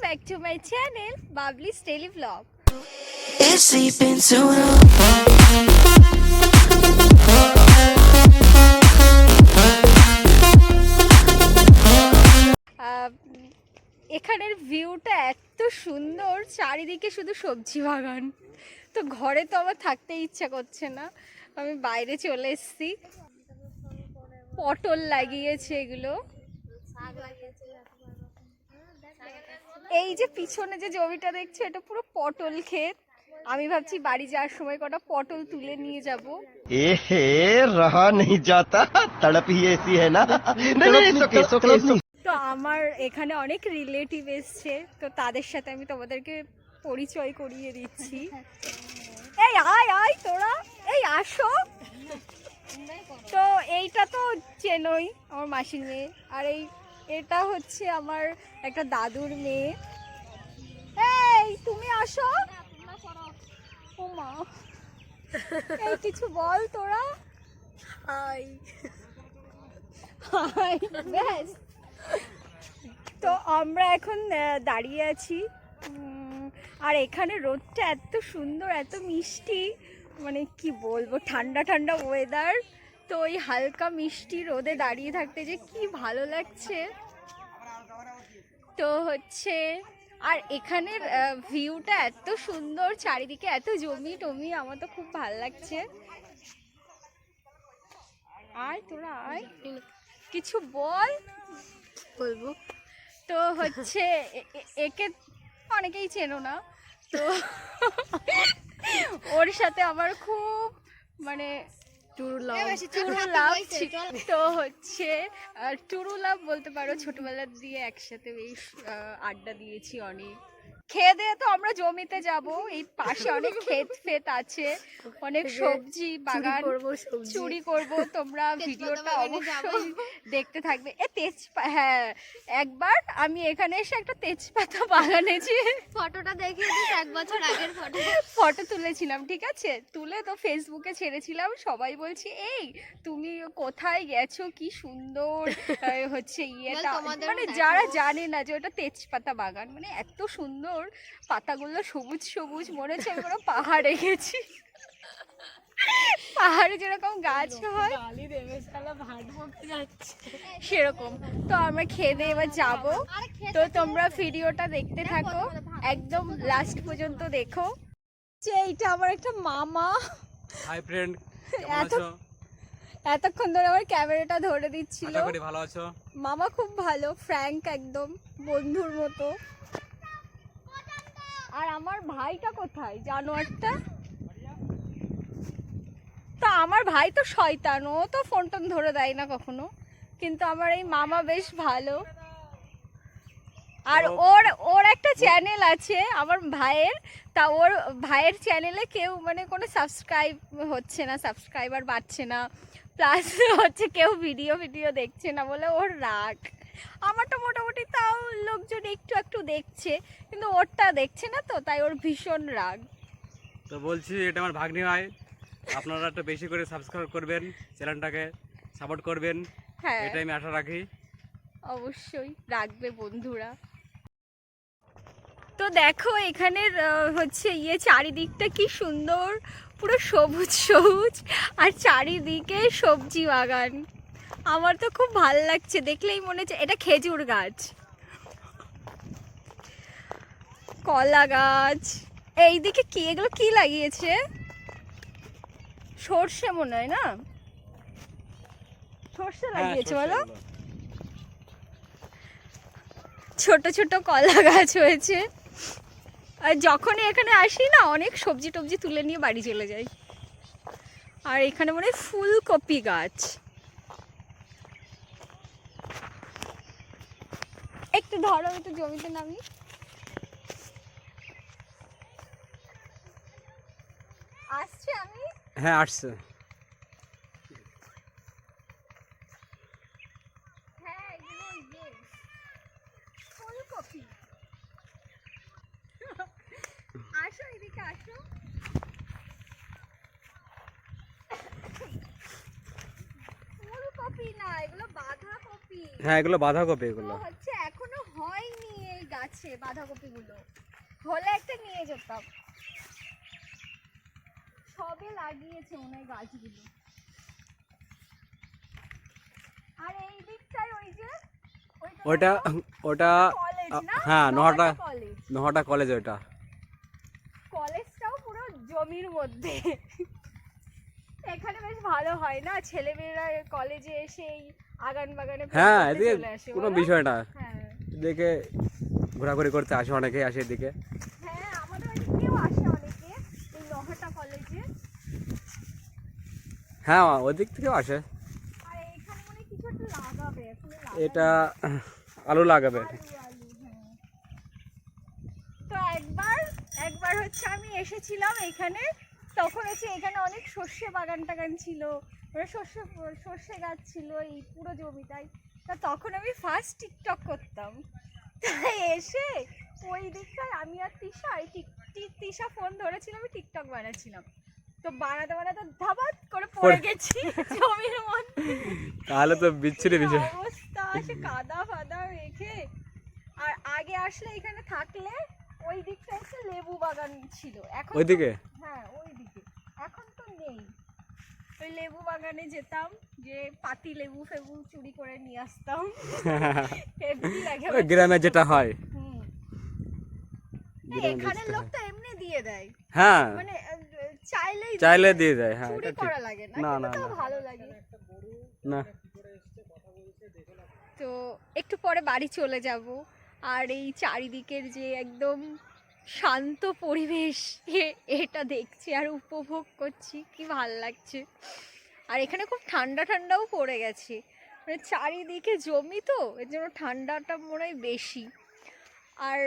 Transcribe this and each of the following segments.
back to my channel, Bubbly's Daily Vlog. It's sleeping soon. এখানের ভিউটা এত সুন্দর, চারিদিকে শুধু সবজি বাগান। তো ঘরে তো আমার থাকতে ইচ্ছা করছে না, আমি বাইরে চলে এসেছি। পটল লাগিয়েছে এগুলো, এই যে পিছনে যে জমিটা দেখছো এটা পুরো পটল ক্ষেত। আমি ভাবছি বাড়ি যাওয়ার সময় কটা পটল তুলে নিয়ে যাব। रहा नहीं जाता तड़प ही ऐसी है ना। তো আমার এখানে অনেক রিলেটিভ এসছে, তো তাদের সাথে আমি তোমাদেরকে পরিচয় করিয়ে দিচ্ছি। এই আয় আয় তোরা, এই আসো। তো এইটা তো চেনই, আমার মাসির মেয়ে। আর এটা হচ্ছে আমার একটা দাদুর মেয়ে। এই তুমি আসো। ও মা, এই কিছু বল তোরা। High high. ব্যাস, তো আমরা এখন দাঁড়িয়ে আছি। আর এখানে রোদটা এত সুন্দর, এত মিষ্টি, মানে কি বলবো, ঠান্ডা ঠান্ডা ওয়েদার। তো ওই হালকা মিষ্টি রোদে দাঁড়িয়ে থাকতে যে কি ভালো লাগছে। তো হচ্ছে, আর এখানের ভিউটা এত সুন্দর, চারিদিকে এত জমি টমি, আমার তো খুব ভালো লাগছে। আয় তোরা আয়, কিছু বল। বলবো তো হচ্ছে একে অনেকেই চেনো না, তো ওর সাথে আমার খুব মানে টুরু লাভ। তো হচ্ছে টুরু লাভ বলতে পারো, ছোটবেলা দিয়ে একসাথে বেশ আড্ডা দিয়েছি অনেক। খেয়ে দিয়ে তো আমরা জমিতে যাব, এই পাশে অনেক ক্ষেত ফেত আছে, অনেক সবজি বাগান, চুরি করব। তোমরা ভিডিওটা অবশ্যই দেখতে থাকবে। হ্যাঁ, একবার আমি এখানে এসে একটা তেজপাতা বাগানেছি, ফটোটা দেখিয়ে দিস, 1 বছর আগের ফটো তুলেছিলাম, ঠিক আছে, তুলে তো ফেসবুকে ছেড়েছিলাম। সবাই বলছে এই তুমি কোথায় গেছো, কি সুন্দর হচ্ছে ইয়েটা। মানে যারা জানে না যে ওটা তেজপাতা বাগান, মানে এত সুন্দর, পাতাগুলো সবুজ সবুজ, মনে হচ্ছে আমি কোনো পাহাড়ে গেছি। পাহাড়ে যেরকম গাছ হয় সেরকম। তো আমরা খেয়ে দিয়ে এবার যাবো। তো তোমরা ভিডিওটা দেখতে থাকো, একদম লাস্ট পর্যন্ত দেখো। যে এইটা আমার একটা মামা। হাই ফ্রেন্ড, কেমন আছো? এতক্ষণ ধরে আমার ক্যামেরাটা ধরে দিচ্ছিল। আশা করি ভালো আছো। মামা খুব ভালো, ফ্র্যাঙ্ক, একদম বন্ধুর মতো। আর আমার ভাইটা কোথায়, জানোয়ারটা? তো আমার ভাই তো শয়তান, ও তো ফোন টোন ধরে দেয় না কখনো, কিন্তু আমার এই মামা বেশ ভালো। আর ওর একটা চ্যানেল আছে আমার ভাইয়ের, তা ওর ভাইয়ের চ্যানেলে কেউ মানে কোনো সাবস্ক্রাইব হচ্ছে না, সাবস্ক্রাইবার বাড়ছে না, প্লাস হচ্ছে কেউ ভিডিও দেখছে না বলে ওর রাগ। আমারটা মোটামুটি তাও লোকজন একটু একটু দেখছে, কিন্তু ওরটা দেখছে না, তো তাই ওর ভীষণ রাগ। তো বলছি, এটা আমার ভাগ্নি হয়, আপনারা একটু বেশি করে সাবস্ক্রাইব করবেন, চ্যানেলটাকে সাপোর্ট করবেন, হ্যাঁ এটাই আমি আশা রাখি। অবশ্যই রাখবে বন্ধুরা। তো দেখো এখানের হচ্ছে চারিদিকটা কি সুন্দর, পুরো সবুজ সবুজ, আর চারিদিকে সবজি বাগান। আমার তো খুব ভালো লাগছে, দেখলেই মনে হচ্ছে এটা খেজুর গাছ, কলা গাছ। এইদিকে কি, এগুলো কি লাগিয়েছে? সর্ষে মনে হয়, না সর্ষে লাগিয়েছে বলো। ছোট ছোট কলা গাছ হয়েছে। আর যখনই এখানে আসি না, অনেক সবজি টবজি তুলে নিয়ে বাড়ি চলে যাই। আর এখানে মনে হয় ফুলকপি গাছ। একটু ধরো, একটু জমিতে নামি। আসছে আমি, হ্যাঁ আসছে। হ্যাঁ এগুলো ফুলকপি। আসো এদিকে আসো। ফুলকপি না, এগুলো বাঁধাকপি। হ্যাঁ এগুলো বাঁধাকপি, এগুলো হচ্ছে এখনো হয়নি এই গাছ। আছে বাঁধাকপিগুলো, হলে একটা নিয়ে যেতাম। সবে লাগিয়েছে মনে হয় গাছগুলো। আর এই দিকটায় ওই যে ওটা ওটা কলেজ না, হ্যাঁ নহটা কলেজ। নহটা কলেজ ওটা। কলেজটাও পুরো জমির মধ্যে। এখানে বেশ ভালো হয় না, ছেলেমেয়েরা কলেজে এসে এই আগান বাগানে হ্যাঁ পড়তে এদিকে চলে আসে, কোনো বলো? বিষয় না, হ্যাঁ এদিকে ঘোরাঘুরি করতে আসে, অনেকেই আসে এদিকে। হ্যাঁ, আমাদের ওইদিকেও আসে অনেকে এই নহটা কলেজে। হ্যাঁ ওদিক থেকেও আসে। আর এখানে মানে কিছু একটা লাগাবে, এখনো লাগায়নি। এটা আলু লাগাবে। আলু, আলু, হ্যাঁ। তো একবার হচ্ছে আমি এসেছিলাম এখানে, তখন হচ্ছে এখানে অনেক সর্ষে বাগান টাগান ছিল, মানে সর্ষে গাছ ছিল এই পুরো জমিটাই। তা তখন আমি ফার্স্ট টিকটক করতাম, তাই এসে ওই দিকটায় আমি আর তিশা তিশা ফোন ধরেছিল, আমি টিকটক বানাচ্ছিলাম। তো বানাতে বানাতে ধাবাত করে পড়ে গেছি জমির মধ্যে। তাহলে তো বিচ্ছিরি কি বিষয়। অবস্থা, সে কাদা ফাদা রেখে। আর আগে আসলে এখানে থাকলে ওই দিকটা একটা লেবু বাগান ছিল, এখন ওইদিকে? হ্যাঁ ওইদিকে, এখন তো নেই। ওই লেবু বাগানে যেতাম, যে পাতি লেবু ফেবু চুরি করে নিয়ে আসতাম। হেব্বি লাগে ওই গ্রামে যেটা হয়। হুম। গ্রামে এখানের যেটা লোক হয়। তো এমনি দিয়ে দেয়, হ্যাঁ মানে চাইলেই চাইলে দিয়ে দেয়, হ্যাঁ চুরি এটা ঠিক। করা লাগে না, না, কিন্তু না, তাও না। ভালো লাগে। না তো একটু পরে বাড়ি চলে যাব, আর এই চারিদিকের যে একদম শান্ত পরিবেশ এটা দেখছি আর উপভোগ করছি, কি ভাল লাগছে। আর এখানে খুব ঠান্ডা ঠান্ডাও পড়ে গেছে, মানে চারিদিকে জমি তো এর জন্য ঠান্ডাটা মনে হয় বেশি। আর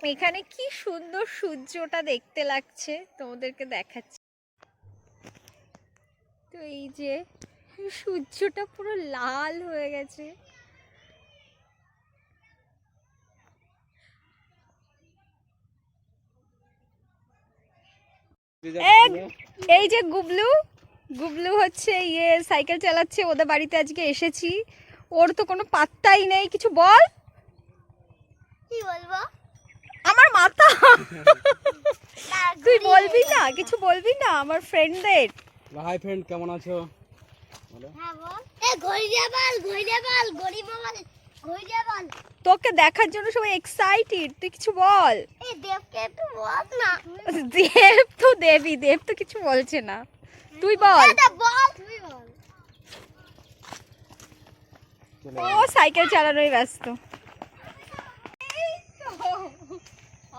এখানে কি সুন্দর সূর্যটা দেখতে লাগছে, তোমাদেরকে দেখাচ্ছি। তো এই যে সূর্যটা পুরো লাল হয়ে গেছে। এই যে গুবলু হচ্ছে ইয়ে সাইকেল চালাচ্ছে, ওদের বাড়িতে আজকে এসেছি, ওর তো কোনো পাত্তাই নেই। কিছু বল। কি বলবো? আমার মাথা। তুই বলবি না, কিছু বলবি না আমার ফ্রেন্ডদের? হাই ফ্রেন্ড, কেমন আছো? হ্যাঁ বল। এ ঘুরিয়ে বল গরিব বল, ঘুরিয়ে বল। তোকে দেখার জন্য সবাই এক্সাইটেড, তুই কিছু বল। এ দেবকে একটু বল না। দেব তো কিছু বলছে না, তুই বল। বল তুই বল। ও সাইকেল চালানোই ব্যস্ত। এই তো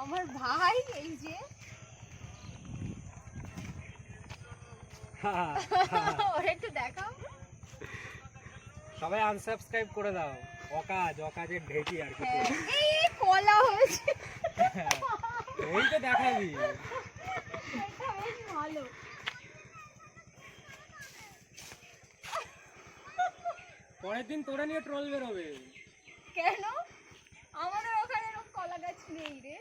আমার ভাই, এই যে ওর একটু দেখাও। সবাই আনসাবস্ক্রাইব করে দাও, অকাজের ঢেকি আর কিছু। এই কলা হয়েছে, ওই তো দেখাবি। এটা বেশ ভালো। পরের দিন তোরা নিয়ে ট্রল বেরোবে। কেন? আমাদের ওখানে এরকম কলা গাছ নেই রে।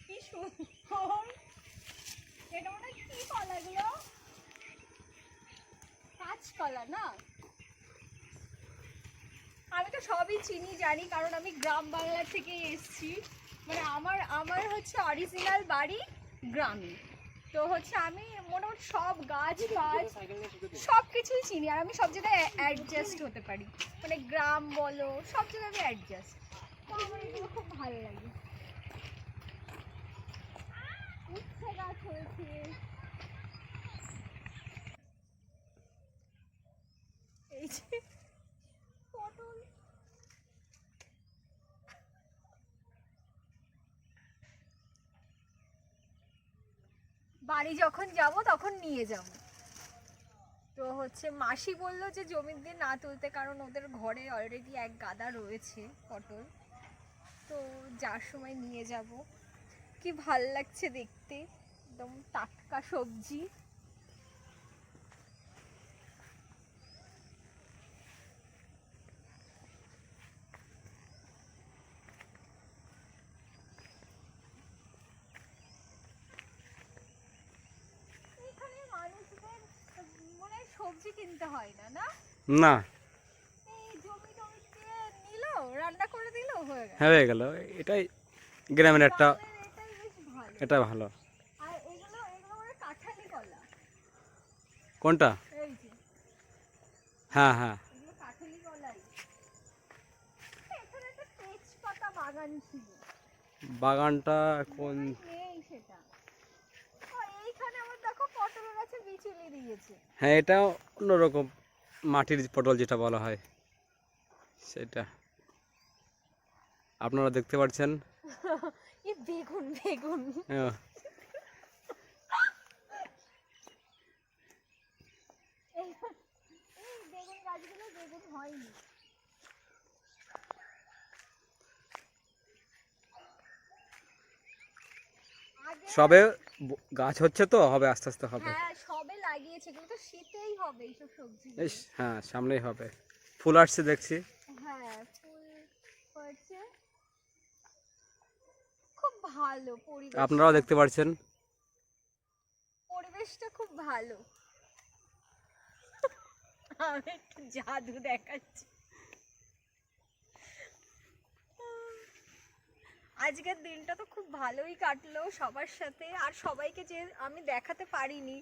কি সুন্দর, এটা মনে হয় কি কলাগুলো, কাঁচকলা না? আমি তো সবই চিনি জানি, কারণ আমি গ্রাম বাংলা থেকে এসেছি, মানে আমার হচ্ছে অরিজিনাল বাড়ি গ্রামে। তো হচ্ছে আমি মোটামুটি সব গাছ সব কিছুই চিনি, আর আমি সব জায়গায় অ্যাডজাস্ট হতে পারি, মানে গ্রাম বলো সব জায়গায় আমি অ্যাডজাস্ট। তো আমার এগুলো খুব ভালো লাগে। উচ্ছে গাছ হয়েছে, এই যে পটল। বাড়ি যখন যাব তখন নিয়ে যাব। তো হচ্ছে মাসি বললো যে জমির দিয়ে না তুলতে, কারণ ওদের ঘরে অলরেডি এক গাদা রয়েছে পটল, তো যার সময় নিয়ে যাব। কি ভাল লাগছে দেখতে, একদম টাটকা সবজি। এখানে মানুষদের মনে হয় সবজি কিনতে হয় না, না? না এই জমি টমি দিয়ে নিল, রান্না করে দিল, হয়ে হ্যাঁ হয়ে গেল, এটাই গ্রামের একটা, এটাই বেশ ভালো। এটা ভালো। আর এগুলো মানে কাঁঠালি কলা। কোনটা? এই যে হ্যাঁ হ্যাঁ, এগুলো কাঁঠালি কলাই। এখানে একটা তেজপাতা বাগান ছিল, বাগানটা কোন? নেই সেটা। আর এইখানে আবার দেখো পটল গাছে বিচুলি দিয়েছে। হ্যাঁ, এটা অন্যরকম মাটির পটল যেটা বলা হয় সেটা আপনারা দেখতে পাচ্ছেন। এই বেগুন বেগুন হ্যাঁ, এই বেগুন গাছগুলো বেগুন হয়নি। সবে গাছ হচ্ছে তো, হবে আস্তে আস্তে হবে। হ্যাঁ সবে লাগিয়েছে, কিন্তু শীতেই হবে এইসব সবজি। হ্যাঁ, সামনেই হবে। ফুল আসছে দেখছি। হ্যাঁ ফুল হচ্ছে, খুব ভালো পরিবেশ। আপনারাও দেখতে পাচ্ছেন। পরিবেশটা খুব ভালো। আমি একটু জাদু দেখাচ্ছি। আজকের দিনটা তো খুব ভালোই কাটলো সবার সাথে। আর সবাইকে যে আমি দেখাতে পারিনি,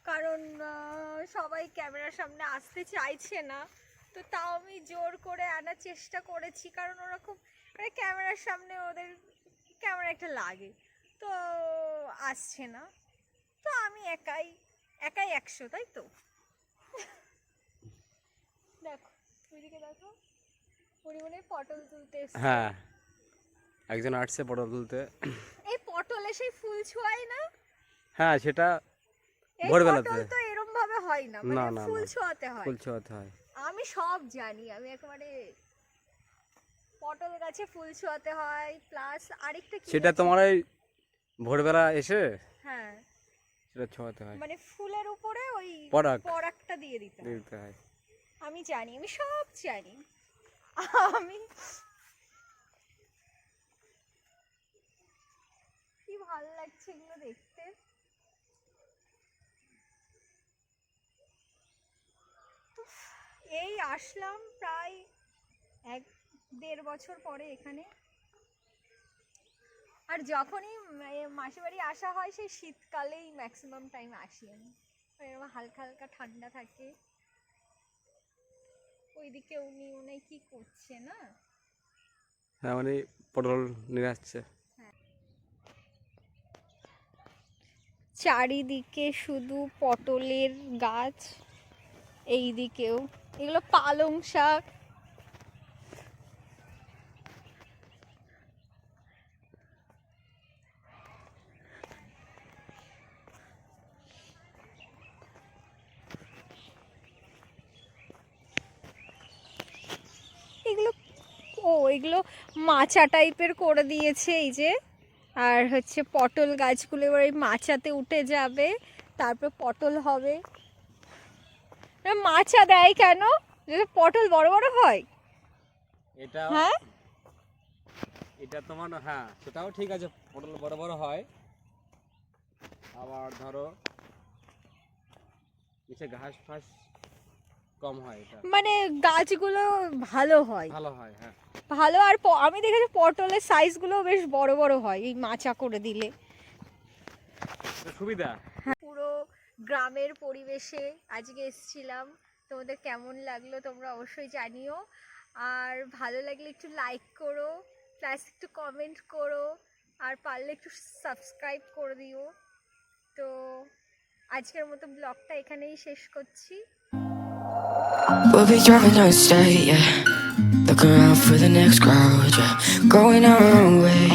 কারণ সবাই ক্যামেরার সামনে আসতে চাইছে না। তো তাও আমি জোর করে আনার চেষ্টা করেছি, কারণ ওরা খুব মানে ক্যামেরার সামনে ওদের কেমন একটা লাগে, তো আসছে না। তো আমি একাই 100, তাই তো? দেখো ওইদিকে দেখো, পরিমণে পটল তুলতে এসছে। হ্যাঁ, একজন আসছে পটল তুলতে। এই পটলে সেই ফুল ছোঁয়াই না? হ্যাঁ, সেটা এই ভোরবেলাতে। পটল তো এরম ভাবে হয় না, না, মানে না, ফুল না। ছোঁয়াতে হয়। ফুল ছোঁয়াতে হয়। আমি সব জানি, আমি একেবারে পটল গাছে ফুল ছোঁয়াতে হয়, প্লাস আরেকটা কি সেটা আছে? তোমার ওই ভোরবেলা এসে হ্যাঁ সেটা ছোঁয়াতে হয়, মানে ফুলের উপরে ওই পরাগটা দিয়ে দিতে হয়। দিতে হয়। আমি জানি, আমি সব জানি। আমি কি ভালো লাগছে এগুলো দেখতে। এই আসলাম প্রায় 1-1.5 বছর পরে এখানে। আর যখনই মাসির বাড়ি আসা হয় সেই শীতকালেই ম্যাক্সিমাম টাইম আসি আমি। এরকম হালকা হালকা ঠান্ডা থাকে। ওইদিকে উনি কি করছে না? হ্যাঁ, মানে পটল নিয়ে আসছে। চারিদিকে শুধু পটলের গাছ, এই দিকেও এগুলো পালং শাক। এগুলো মাচা টাইপের করে দিয়েছে এই যে। আর হচ্ছে পটল গাছগুলো এবার এই মাচাতে উঠে যাবে, তারপর পটল হবে। মাচা দেয় কেন? যাতে পটল বড় বড় হয়। এটা হ্যাঁ, এটা তোমার, হ্যাঁ সেটাও ঠিক আছে, পটল বড় বড় হয়। আবার ধরো নিচে ঘাস ফাস কম হয়, এটা মানে গাছগুলো ভালো হয়। ভালো হয়। হ্যাঁ, ভালো। আর আমি দেখেছি পটলের সাইজগুলো বেশ বড় বড় হয় এই মাচা করে দিলে। সুবিধা। পুরো গ্রামের পরিবেশে আজকে এসেছিলাম। তোমাদের কেমন লাগলো তোমরা অবশ্যই জানিও। আর ভালো লাগলে একটু লাইক করো, প্লাস একটু কমেন্ট করো, আর পারলে একটু সাবস্ক্রাইব করে দিও। তো আজকের মতো ব্লগটা এখানেই শেষ করছি। We'll be driving down the state, yeah. Look around for the next crowd, yeah. Going our own way.